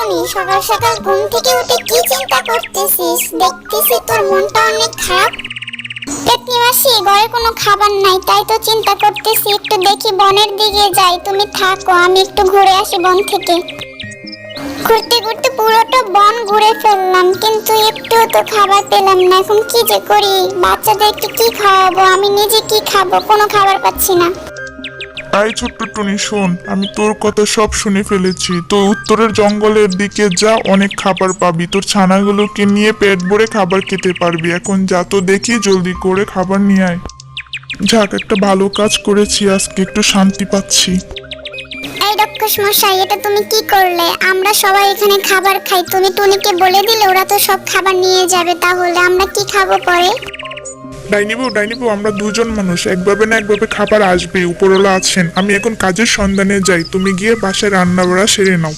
টুনি, সকাল সকাল ঘুম থেকে উঠে কি চিন্তা করতেছিস? দেখতেছি তোর মনটা অনেক খারাপ। পেতনি মাসি, ঘরে কোনো খাবার নাই, তাই তো চিন্তা করতেছি একটু দেখি বনের দিকে যাই। তুমি থাকো, আমি একটু ঘুরে আসি বন থেকে। ঘুরতে ঘুরতে পুরোটা বন ঘুরে ফেললাম, কিন্তু একটুও তো খাবার পেলাম না। এখন কি যে করি? বাচ্চাদেরকে কি খাওয়াবো? আমি নিজে কি খাবো? কোনো খাবার পাচ্ছি না। আই ছোট্ট টুনি, শোন, আমি তোর কথা সব শুনে ফেলেছি। তো উত্তরের জঙ্গলের দিকে যা, অনেক খাবার পাবি। তোর ছানাগুলোকে নিয়ে পেট ভরে খাবার খেতে পারবি। এখন যা, তো দেখি জলদি করে খাবার নিয়ে আয়। যাক, একটা ভালো কাজ করেছি, আজকে একটু শান্তি পাচ্ছি। এই রাক্ষস মশাই, এটা তুমি কি করলে? আমরা সবাই এখানে খাবার খাই, তুমি টুনিকে বলে দিলে ওরা তো সব খাবার নিয়ে যাবে, তাহলে আমরা কি খাবো পরে? ডাইনিবু, আমরা দুজন মানুষ, একভাবে না একভাবে খাবার আসবে, উপরওয়ালা আছেন। আমি এখন কাজের সন্ধানে যাই, তুমি গিয়ে বাসায় রান্না বাড়া সেরে নাও।